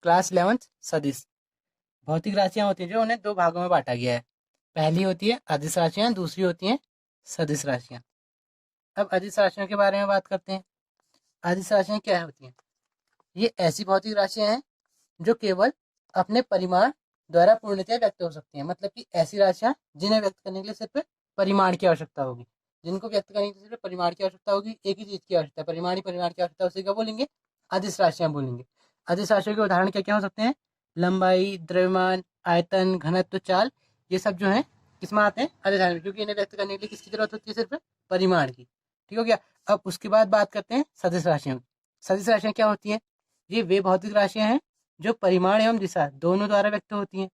Class 11th सदिश। भौतिक राशियां होती हैं जो उन्हें दो भागों में बांटा गया है। पहली होती है अदिश राशियां, दूसरी होती हैं सदिश राशियां। अब अदिश राशियों के बारे में बात करते हैं। अदिश राशियां क्या होती हैं? ये ऐसी भौतिक राशियां हैं जो केवल अपने परिमाण द्वारा पूर्णतः व्यक्त हो सकती हैं। मतलब कि ऐसी राशियां जिन्हें व्यक्त करने के लिए सिर्फ परिमाण की आवश्यकता होगी। जिनको व्यक्त करने के लिए सिर्फ परिमाण की आवश्यकता होगी, एक ही चीज की आवश्यकता है, परिमाण ही परिमाण की आवश्यकता, उसे क्या बोलेंगे? अदिश राशियां बोलेंगे। अदिश राशियों के उदाहरण क्या क्या हो सकते हैं? लंबाई, द्रव्यमान, आयतन, घनत्व, चाल, ये सब जो है किसमें आते हैं? अदिश राशि में, क्योंकि इन्हें व्यक्त करने के लिए किसकी जरूरत होती है? सिर्फ परिमाण की। ठीक हो गया। अब उसके बाद बात करते हैं सदिश राशियों की। सदिश राशियां क्या होती हैं? ये वे भौतिक राशियां हैं जो परिमाण एवं दिशा दोनों द्वारा व्यक्त होती हैं।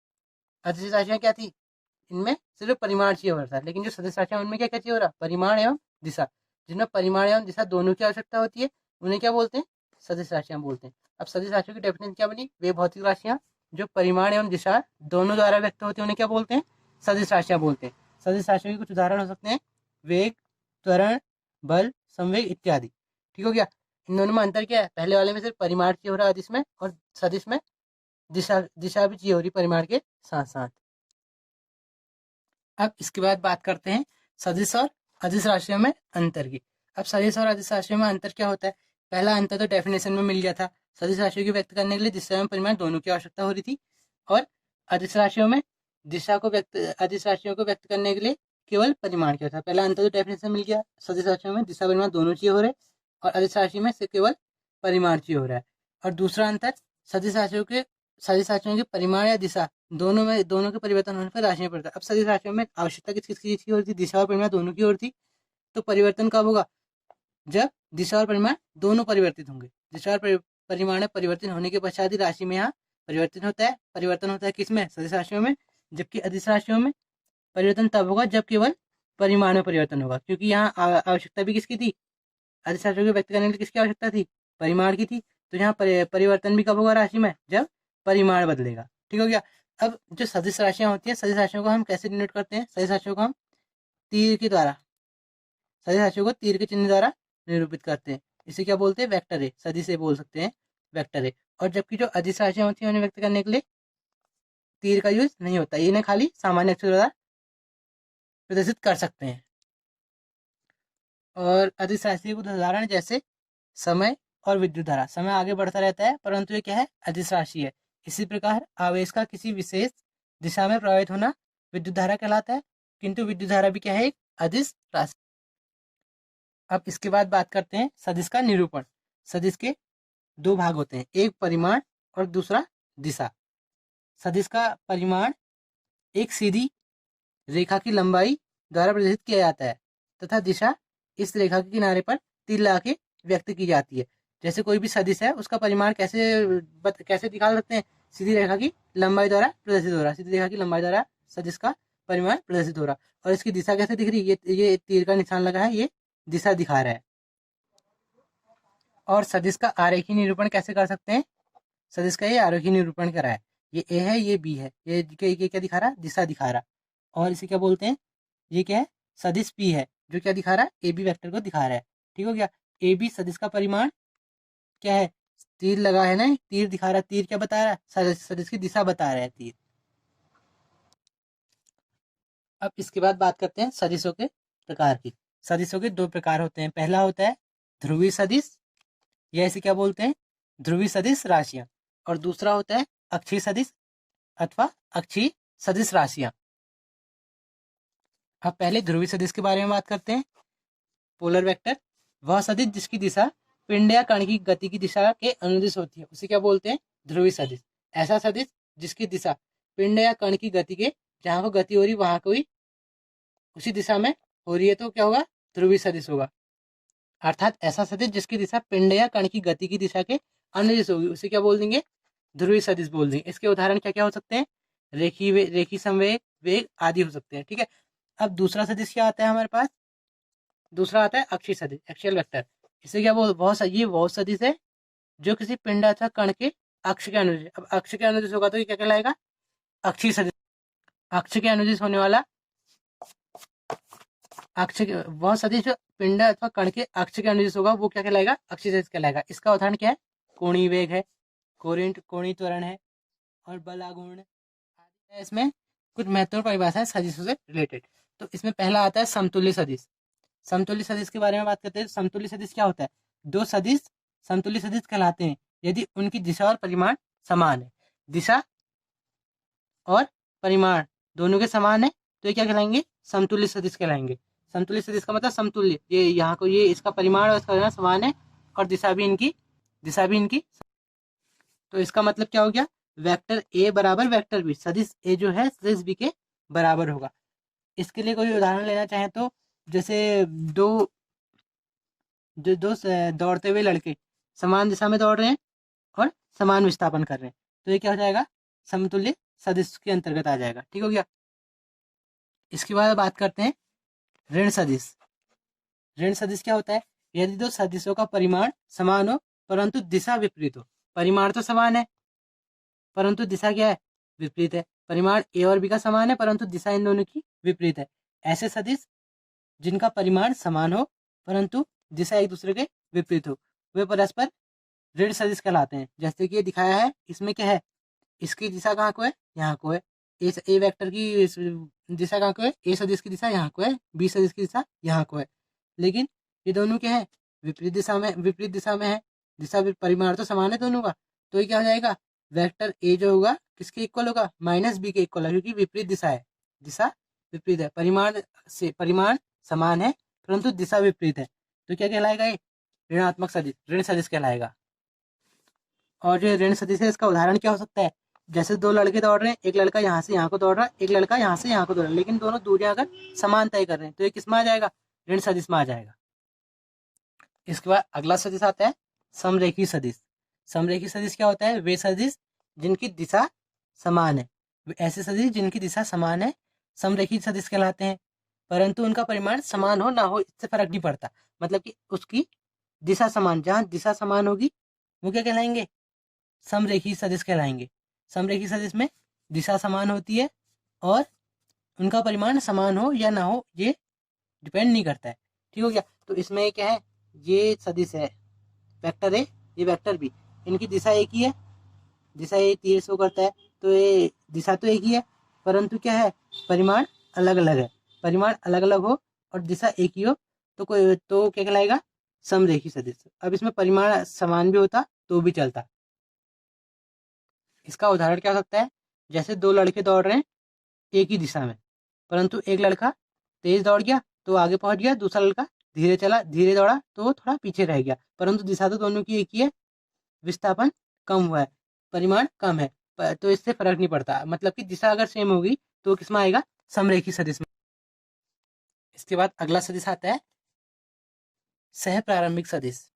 अदिश राशियां क्या थी? इनमें सिर्फ परिमाण चाहिए हो रहा था, लेकिन जो सदिश राशियां उनमें क्या क्या चाहिए हो रहा? परिमाण एवं दिशा। जिनमें परिमाण एवं दिशा दोनों की आवश्यकता होती है उन्हें क्या बोलते हैं? सदिश राशियां बोलते हैं। अब सदिश राशियों की डेफिनेशन क्या बनी? वे भौतिक राशियां जो परिमाण एवं दिशा दोनों द्वारा व्यक्त होती है उन्हें क्या बोलते हैं? सदिश राशियां बोलते हैं। सदिश राशियों के कुछ उदाहरण हो सकते हैं: वेग, त्वरण, बल, संवेग इत्यादि। ठीक हो गया। इन दोनों में अंतर क्या है? पहले वाले में सिर्फ परिमाण चाहिए हो रहा है अदिश में, और सदिश में दिशा दिशा भी चाहिए हो रही परिमाण के साथ साथ। अब इसके बाद बात करते हैं सदिश और अदिश राशियों में अंतर की। अब सदिश और अदिश राशियों में अंतर क्या होता है? पहला अंतर तो डेफिनेशन में मिल गया था। सदिश राशियों की व्यक्त करने के लिए दिशा एवं परिमाण दोनों की आवश्यकता हो रही थी, और अदिश राशियों में अदिश राशियों को व्यक्त करने के लिए केवल परिमाण क्या था। पहला अंतर तो डेफिनेशन मिल गया, सदिश राशियों में दिशा परिमाण दोनों चाहिए हो रहे, और अदिश राशि में से केवल परिमाण चाहिए हो रहा है। और दूसरा अंतर, सदिश राशियों के सदिश राशियों के परिमाण या दिशा दोनों के परिवर्तन होने पर राशि में पड़ता है। अब सदिश राशियों में आवश्यकता किस किस चीज की हो रही थी? दिशा और परिमाण दोनों की हो रही थी। तो परिवर्तन कब होगा? जब दिशा और परिमाण दोनों परिवर्तित होंगे। दिशा और परिमाण में परिवर्तन होने के पश्चात ही राशि में यहाँ परिवर्तन होता है। परिवर्तन होता है किसमें? सदिश राशियों में। जबकि अदिश राशियों में परिवर्तन तब होगा जब केवल परिमाण में परिवर्तन होगा, क्योंकि यहाँ आवश्यकता भी किसकी थी? अदिश राशियों को व्यक्त करने के लिए किसकी आवश्यकता थी? परिमाण की थी। तो यहाँ परिवर्तन भी कब होगा राशि में? जब परिमाण बदलेगा। ठीक हो गया। अब जो सदिश राशियां होती हैं, सदिश राशियों को हम कैसे डिनोट करते हैं? सदिश राशियों को हम तीर के द्वारा सदिश राशियों को तीर के चिन्ह द्वारा निरूपित करते हैं। इसे क्या बोलते हैं? वेक्टर है। सदिश से बोल सकते हैं वेक्टर है। और जबकि जो अदिश राशियां होती हैं उन्हें व्यक्त करने के लिए तीर का यूज नहीं होता, इन्हें खाली सामान्य अक्षर द्वारा प्रदर्शित कर सकते हैं। और अदिश राशि के कुछ उदाहरण जैसे समय और विद्युत धारा। समय आगे बढ़ता रहता है, परंतु ये क्या है? अदिश राशि है। इसी प्रकार आवेश का किसी विशेष दिशा में प्रवाहित होना विद्युत धारा कहलाता है, किंतु विद्युत धारा भी क्या है? एक अदिश राशि। अब इसके बाद बात करते हैं सदिश का निरूपण। सदिश के दो भाग होते हैं, एक परिमाण और दूसरा दिशा। सदिश का परिमाण एक सीधी रेखा की लंबाई द्वारा प्रदर्शित किया जाता है, तथा दिशा इस रेखा के किनारे पर तीर लगा के व्यक्त की जाती है। जैसे कोई भी सदिश है, उसका परिमाण कैसे दिखा सकते हैं? सीधी रेखा की लंबाई द्वारा प्रदर्शित हो रहा है। सीधी रेखा की लंबाई द्वारा सदिश का परिमाण प्रदर्शित हो रहा है। और इसकी दिशा कैसे दिख रही है? ये तीर का निशान लगा है, ये दिशा दिखा रहा है। और सदिश का आरेखीय निरूपण कैसे कर सकते हैं? सदिश का ये आरेखीय निरूपण करा है। ये ए है, ये बी है, ये क्या दिखा रहा है? दिशा दिखा रहा है। और इसे क्या बोलते हैं? ये क्या है? सदिश पी है, जो क्या दिखा रहा है? ए बी वेक्टर को दिखा रहा है। ठीक हो गया। ए बी सदिश का परिमाण क्या है? तीर लगा है ना, तीर दिखा रहा है। तीर क्या बता रहा है? सदिश की दिशा बता रहा है तीर। अब इसके बाद बात करते हैं सदिशों के प्रकार की। सदिशों के दो प्रकार होते हैं। पहला होता है ध्रुवीय सदिश, या इसे क्या बोलते हैं? ध्रुवीय सदिश राशियां। और दूसरा होता है अक्षीय सदिश अथवा अक्षीय सदिश राशियां। अब पहले ध्रुवीय सदिश के बारे में बात करते हैं। पोलर वेक्टर, वह सदिश जिसकी दिशा पिंड या कण की गति की दिशा के अनुदिश होती है, उसे क्या बोलते हैं? ध्रुवीय सदिश। ऐसा सदिश जिसकी दिशा पिंड या कण की गति के जहां को गति हो रही वहां कोई उसी दिशा में हो रही है, तो क्या होगा? ध्रुवीय सदिश होगा। अर्थात ऐसा सदिश जिसकी दिशा पिंड या कण की गति की दिशा के अनुदिश होगी, उसे क्या बोल देंगे? ध्रुवीय सदिश बोल देंगे। इसके उदाहरण क्या क्या हो सकते हैं? रेखी संवेग, वेग आदि हो सकते हैं। ठीक है। अब दूसरा सदिश क्या आता है हमारे पास? दूसरा आता है अक्षीय सदिश, एक्सियल वेक्टर। इसे क्या बोल ये बहुत सदिश है जो किसी पिंड अथवा कण के अक्ष के अनुदिश। अब अक्ष के अनुदिश होगा तो ये क्या कहलाएगा? अक्षीय सदिश। अक्ष के अनुदिश होने वाला वह सदिश जो पिंड अथवा कण के अक्ष के अनुदिश होगा वो क्या कहलाएगा? अक्षीय सदिश कहलाएगा। इसका उदाहरण क्या है? कोणीय वेग है, कोणीय त्वरण है और बल आघूर्ण आदि है। इसमें कुछ महत्वपूर्ण परिभाषाएं सदिशों से रिलेटेड। तो इसमें पहला आता है समतुल्य सदिश। समतुल्य सदिश के बारे में बात करते हैं। समतुल्य सदिश क्या होता है? दो सदिश समतुल्य सदिश कहलाते हैं यदि उनकी दिशा और परिमाण समान है। दिशा और परिमाण दोनों के समान है तो ये क्या कहलाएंगे? समतुल्य सदिश कहलाएंगे। समतुल्य सदिश का मतलब समतुल्य, ये यहाँ को ये इसका परिमाण और इसका परिमाण समान है और दिशा भी इनकी। तो इसका मतलब क्या हो गया? वेक्टर ए बराबर वेक्टर बी, सदिश ए जो है सदिश बी के बराबर होगा। इसके लिए कोई उदाहरण लेना चाहे तो जैसे दो दौड़ते हुए लड़के समान दिशा में दौड़ रहे हैं और समान विस्थापन कर रहे हैं तो ये क्या हो जाएगा? समतुल्य सदिश के अंतर्गत आ जाएगा। ठीक हो गया। इसके बाद बात करते हैं ऋण सदिश। ऋण सदिश क्या होता है? यदि दो सदिशों का परिमाण समान हो परंतु दिशा विपरीत हो। परिमाण तो समान है परंतु दिशा क्या है? विपरीत है। परिमाण ए और बी का समान है परंतु दिशा इन दोनों की विपरीत है। ऐसे सदिश जिनका परिमाण समान हो परंतु दिशा एक दूसरे के विपरीत हो वे परस्पर ऋण सदिश कहलाते हैं। जैसे कि ये दिखाया है, इसमें क्या है? इसकी दिशा कहाँ को है? यहाँ को है। ए वेक्टर की दिशा कहाँ को है? ए सदिश की दिशा यहाँ को है, बी सदिश की दिशा यहाँ को है। लेकिन ये दोनों क्या है? विपरीत दिशा में है। दिशा परिमाण तो समान है दोनों का तो ये क्या हो जाएगा? वेक्टर ए जो होगा किसके इक्वल होगा? माइनस बी के इक्वल है क्योंकि विपरीत दिशा है। दिशा विपरीत है, परिमाण समान है परंतु दिशा विपरीत है तो क्या कहलाएगा? ये ऋण सदिश कहलाएगा। और जो ऋण सदिश है इसका उदाहरण क्या हो सकता है? जैसे दो लड़के दौड़ रहे हैं, एक लड़का यहाँ से यहाँ को दौड़ रहा है, एक लड़का यहाँ से यहाँ को दौड़ रहा है, लेकिन दोनों दूरियां अगर समान तय कर रहे हैं तो ये किस में आ जाएगा? ऋण सदिश में आ जाएगा। इसके बाद अगला सदिश आता है समरेखी सदिश। समरेखी सदिश क्या होता है? वे सदिश जिनकी दिशा समान है। ऐसे सदिश जिनकी दिशा समान है समरेखी सदिश कहलाते हैं परंतु उनका परिमाण समान हो ना हो इससे फर्क नहीं पड़ता। मतलब कि उसकी दिशा समान, जहाँ दिशा समान होगी वो क्या कहलाएंगे? समरेखी सदिश कहलाएंगे। समरेखी सदिश में दिशा समान होती है और उनका परिमाण समान हो या ना हो ये डिपेंड नहीं करता है। ठीक हो गया। तो इसमें क्या है? ये सदिश है वेक्टर ए, ये वेक्टर बी, इनकी दिशा एक ही है। दिशा ये तीर शो करता है तो ये दिशा तो एक ही है परंतु क्या है? परिमाण अलग अलग है। परिमाण अलग अलग हो और दिशा एक ही हो तो क्या कहलाएगा? समरेखी सदिश। अब इसमें परिमाण समान भी होता तो भी चलता। इसका उदाहरण क्या हो सकता है? जैसे दो लड़के दौड़ रहे हैं एक ही दिशा में परंतु एक लड़का तेज दौड़ गया तो आगे पहुंच गया, दूसरा लड़का धीरे दौड़ा तो वो थोड़ा पीछे रह गया परंतु दिशा तो दोनों की एक ही है। विस्थापन कम हुआ है, परिमाण कम है तो इससे फर्क नहीं पड़ता। मतलब कि दिशा अगर सेम होगी तो किस में आएगा? समरेखी सदिश में। इसके बाद अगला सदिश आता है सह प्रारंभिक सदिश।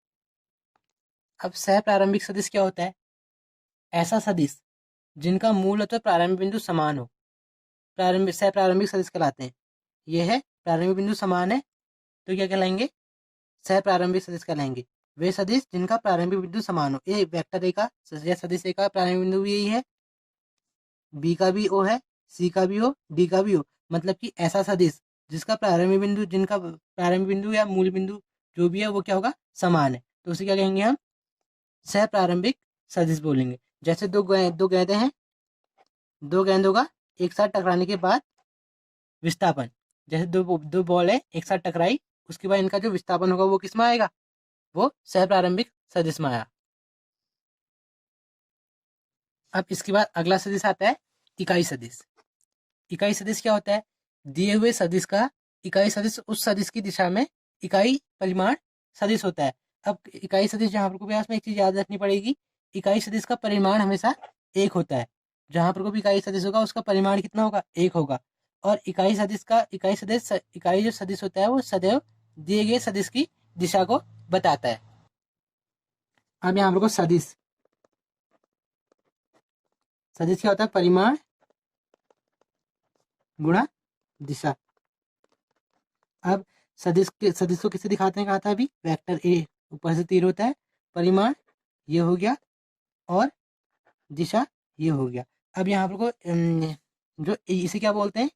अब सह प्रारंभिक सदिश क्या होता है? ऐसा सदिश जिनका मूल अथवा प्रारंभिक बिंदु समान हो सह प्रारंभिक सदिश कहलाते हैं। यह है प्रारंभिक बिंदु समान है तो क्या कहलाएंगे? सह प्रारंभिक सदिश कहलाएंगे। वे सदिश जिनका प्रारंभिक बिंदु समान हो। ए वेक्टर ए का सदिश ए का प्रारंभिक बिंदु भी यही है, बी का भी ओ है, सी का भी हो, डी का भी हो। मतलब कि ऐसा सदिश जिनका प्रारंभिक बिंदु या मूल बिंदु जो भी है वो क्या होगा? समान है तो उसे क्या कहेंगे? हम सह प्रारंभिक सदिश बोलेंगे। जैसे दो गेंदें हैं, दो गेंदों का एक साथ टकराने के बाद विस्थापन, जैसे दो बॉल है एक साथ टकराई उसके बाद इनका जो विस्थापन होगा वो किस में आएगा? वो सह प्रारंभिक सदिश में आया। अब इसके बाद अगला सदिश आता है इकाई सदिश। इकाई सदिश क्या होता है? दिए हुए सदिश का इकाई सदिश उस सदिश की दिशा में इकाई परिमाण सदिश होता है। अब इकाई सदिश जहाँ पर को एक चीज याद रखनी पड़ेगी, इकाई सदिश का परिमाण हमेशा एक होता है। जहाँ पर को भी इकाई सदिश होगा उसका परिमाण कितना होगा? एक होगा। और इकाई जो सदिश होता है वो सदैव दिए गए सदिश की दिशा को बताता है। अब यहाँ पर को सदिश क्या होता है? परिमाण गुणा दिशा। अब सदिश को किसे दिखाते हैं? कहा था अभी वेक्टर ए, ऊपर से तीर होता है, परिमाण ये हो गया और दिशा ये हो गया। अब यहाँ पर को जो इसे क्या बोलते हैं?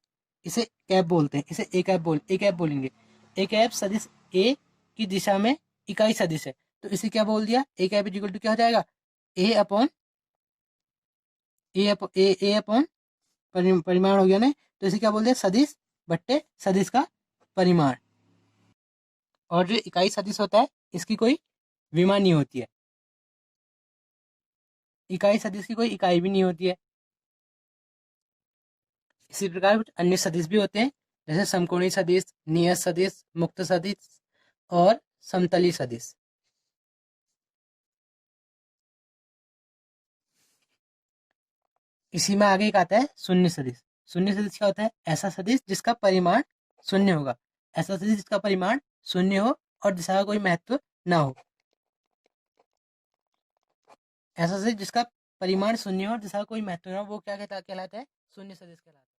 इसे कैप बोलते हैं। इसे ए कैप बोलेंगे। ए कैप सदिश ए की दिशा में इकाई सदिश है तो इसे क्या बोल दिया? ए कैप इक्वल टू क्या हो जाएगा? ए अपॉन ए अपॉन परिमाण हो गया ना, तो इसे क्या बोलते हैं, सदिश बट्टे सदिश का परिमाण। और जो इकाई सदिश होता है इसकी कोई विमा नहीं होती है, इकाई सदिश की कोई इकाई भी नहीं होती है। इसी प्रकार कुछ अन्य सदिश भी होते हैं, जैसे समकोणीय सदिश, नियत सदिश, मुक्त सदिश और समतली सदिश। इसी में आगे एक आता है शून्य सदिश। शून्य सदिश क्या होता है, ऐसा सदिश जिसका परिमाण शून्य होगा, ऐसा सदिश जिसका परिमाण शून्य हो और दिशा का कोई महत्व ना हो। ऐसा सदिश जिसका परिमाण शून्य हो और दिशा का कोई महत्व ना हो, वो क्या कहलाता है, शून्य सदिश कहलाता है।